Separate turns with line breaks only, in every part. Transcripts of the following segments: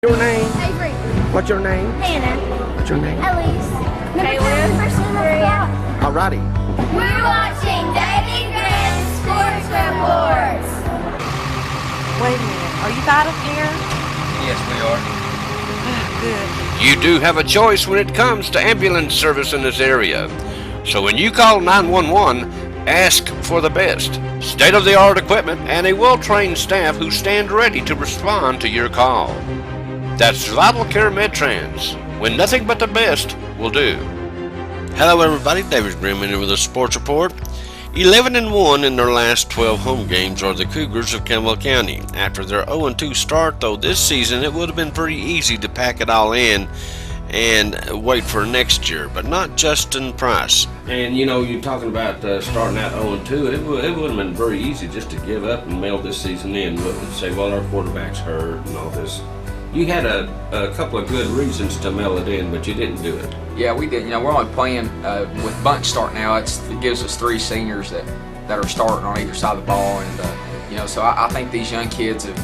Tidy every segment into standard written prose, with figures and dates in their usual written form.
Your name?
Avery.
What's your name?
Hannah.
What's your name?
Elise. Maria.
Alrighty.
We're watching Daily Grand Sports Reports.
Wait a minute. Are you out of air?
Yes, we are.
Good.
You do have a choice when it comes to ambulance service in this area. So when you call 911, ask for the best, state-of-the-art equipment, and a well-trained staff who stand ready to respond to your call. That's Vital Care MedTrans, when nothing but the best will do. Hello everybody, David Grimm here with a sports report. 11-1 in their last 12 home games are the Cougars of Campbell County. After their 0-2 start though this season, it would have been pretty easy to pack it all in and wait for next year, but not Justin Price. And you know, you're talking about starting out 0-2, it would have been very easy just to give up and mail this season in, but say, well, our quarterback's hurt and all this. You had a couple of good reasons to mail it in, but you didn't do it.
Yeah, we did. You know, we're only playing with bunch starting now. It gives us three seniors that are starting on either side of the ball, and you know, so I think these young kids have,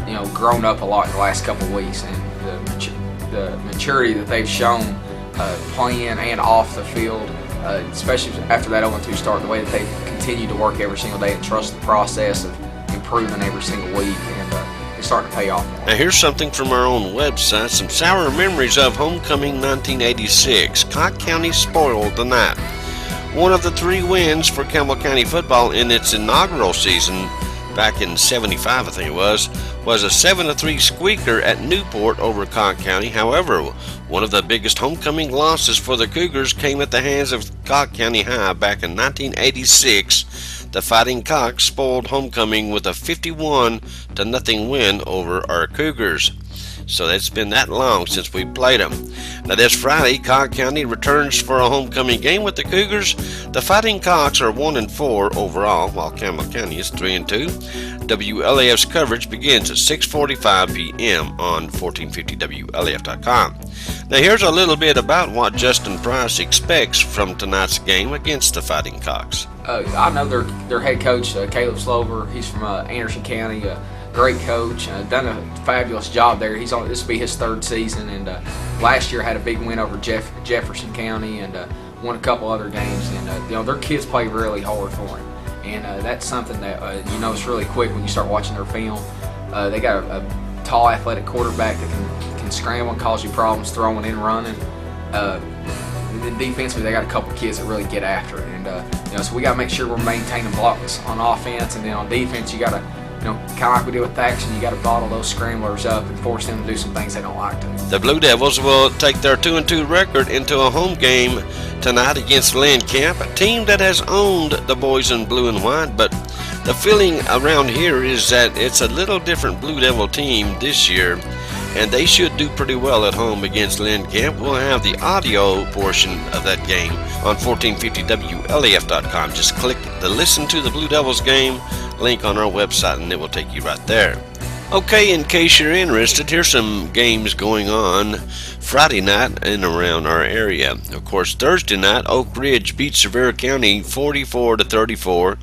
you know, grown up a lot in the last couple of weeks, and the maturity that they've shown playing and off the field, especially after that 0-2 start, the way that they've continued to work every single day and trust the process of improving every single week, and it's starting to pay off.
Now here's something from our own website, some sour memories of homecoming 1986. Cott County spoiled the night. One of the three wins for Campbell County football in its inaugural season back in 75, I think it was a 7-3 squeaker at Newport over Cott County. However, one of the biggest homecoming losses for the Cougars came at the hands of Cott County High back in 1986. The Fighting Cocks spoiled homecoming with a 51-0 win over our Cougars. So it's been that long since we played them. Now this Friday, Cott County returns for a homecoming game with the Cougars. The Fighting Cocks are 1-4 overall, while Campbell County is 3-2. WLAF's coverage begins at 6:45 p.m. on 1450WLAF.com. Now here's a little bit about what Justin Price expects from tonight's game against the Fighting Cocks.
I know their head coach, Caleb Slover. He's from Anderson County. Great coach, done a fabulous job there. This will be his third season, and last year had a big win over Jefferson County, and won a couple other games. And you know, their kids play really hard for him, and that's something that you notice really quick when you start watching their film. They got a tall, athletic quarterback that can scramble and cause you problems throwing and running. Then defensively, they got a couple kids that really get after it, and you know, so we got to make sure we're maintaining blocks on offense, and then on defense, you got to, you know, kind of like we did with Thaxton, you got to bottle those scramblers up and force them to do some things they don't like to.
The Blue Devils will take their 2-2 record into a home game tonight against Lynn Camp, a team that has owned the boys in blue and white, but the feeling around here is that it's a little different Blue Devil team this year, and they should do pretty well at home against Lynn Camp. We'll have the audio portion of that game on 1450WLAF.com. Just click the Listen to the Blue Devils game link on our website, and it will take you right there. Okay, in case you're interested, here's some games going on Friday night in and around our area. Of course, Thursday night, Oak Ridge beats Sevier County 44-34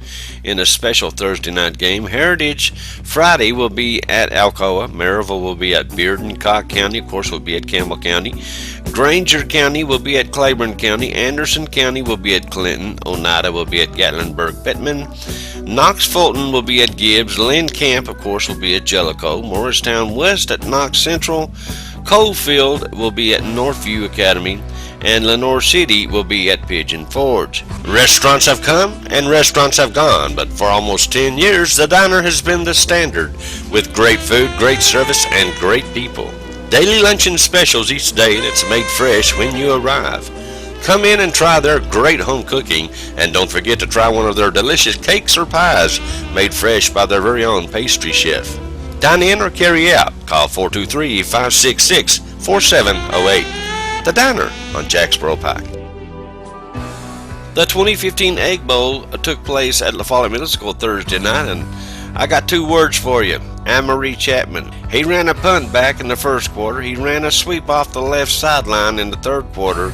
in a special Thursday night game. Heritage Friday will be at Alcoa. Maryville will be at Bearden. Cott County, of course, will be at Campbell County. Granger County will be at Claiborne County. Anderson County will be at Clinton. Oneida will be at Gatlinburg-Pittman. Knox Fulton will be at Gibbs. Lynn Camp, of course, will be at Jellicoe. Morristown West at Knox Central. Coalfield will be at Northview Academy. And Lenore City will be at Pigeon Forge. Restaurants have come and restaurants have gone, but for almost 10 years, the diner has been the standard, with great food, great service, and great people. Daily luncheon specials each day that's made fresh when you arrive. Come in and try their great home cooking, and don't forget to try one of their delicious cakes or pies made fresh by their very own pastry chef. Dine in or carry out. Call 423-566-4708. The Diner on Jacksboro Pike. The 2015 Egg Bowl took place at La Follette Middle School Thursday night, and I got two words for you. Amory Chapman. He ran a punt back in the first quarter. He ran a sweep off the left sideline in the third quarter,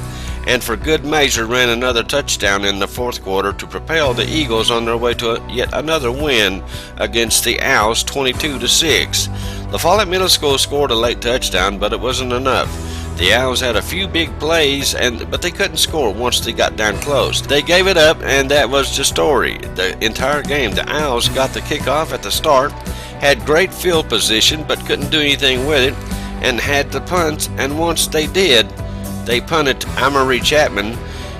and for good measure ran another touchdown in the fourth quarter to propel the Eagles on their way to yet another win against the Owls 22-6. La Follette Middle School scored a late touchdown, but it wasn't enough. The Owls had a few big plays, but they couldn't score once they got down close. They gave it up, and that was the story. The entire game, the Owls got the kickoff at the start, had great field position, but couldn't do anything with it, and had the punt, and once they did, they punted Amory Chapman.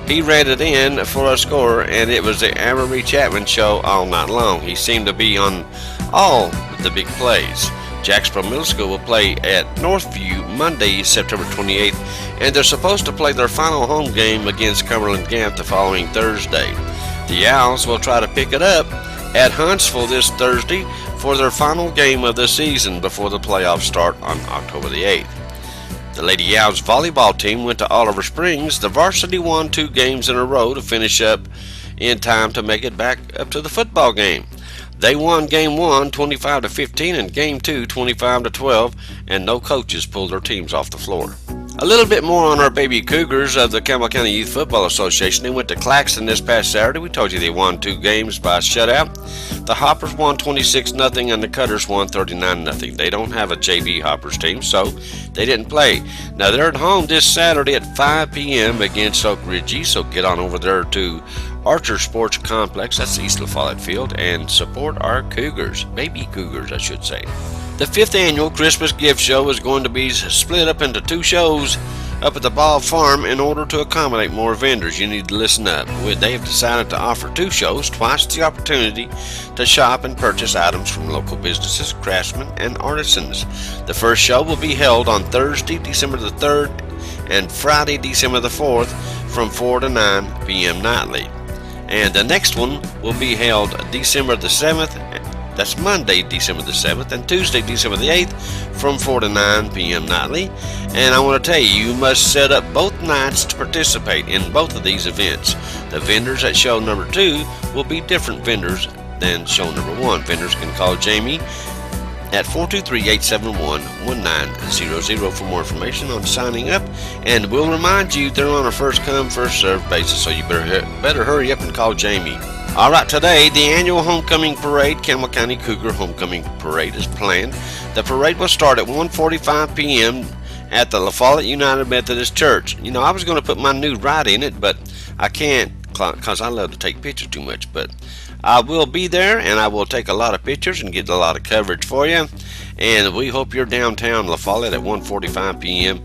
He ran it in for a score, and it was the Amory Chapman show all night long. He seemed to be on all the big plays. Jacksboro Middle School will play at Northview Monday, September 28th, and they're supposed to play their final home game against Cumberland Gap the following Thursday. The Owls will try to pick it up at Huntsville this Thursday for their final game of the season before the playoffs start on October the 8th. The Lady Owls volleyball team went to Oliver Springs. The varsity won 2 games in a row to finish up in time to make it back up to the football game. They won Game 1 25-15 and Game 2 25-12, and no coaches pulled their teams off the floor. A little bit more on our baby Cougars of the Campbell County Youth Football Association. They went to Claxton this past Saturday. We told you they won 2 games by shutout. The Hoppers won 26-0 and the Cutters won 39-0. They don't have a JV Hoppers team, so they didn't play. Now they're at home this Saturday at 5 p.m. against Oak Ridge, so get on over there to Archer Sports Complex, that's East La Follette Field, and support our Cougars, baby Cougars I should say. The 5th annual Christmas gift show is going to be split up into 2 shows up at the Ball Farm in order to accommodate more vendors. You need to listen up. They have decided to offer 2 shows, twice the opportunity to shop and purchase items from local businesses, craftsmen, and artisans. The first show will be held on Thursday, December the 3rd, and Friday, December the 4th, from 4 to 9 p.m. nightly. And the next one will be held December the 7th, that's Monday, December the 7th, and Tuesday, December the 8th, from 4 to 9 p.m. nightly. And I want to tell you, you must set up both nights to participate in both of these events. The vendors at show number 2 will be different vendors than show number 1. Vendors can call Jamie at 423-871-1900 for more information on signing up, and we'll remind you they're on a first come first served basis, so you better hurry up and call Jamie. Alright, today the annual homecoming parade, Campbell County Cougar Homecoming Parade, is planned. The parade will start at 1:45 p.m. at the La Follette United Methodist Church. You know, I was going to put my new ride in it, but I can't because I love to take pictures too much, but I will be there, and I will take a lot of pictures and get a lot of coverage for you. And we hope you're downtown La Follette at 1:45 p.m.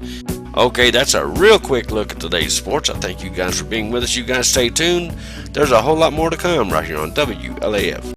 Okay, that's a real quick look at today's sports. I thank you guys for being with us. You guys stay tuned. There's a whole lot more to come right here on WLAF.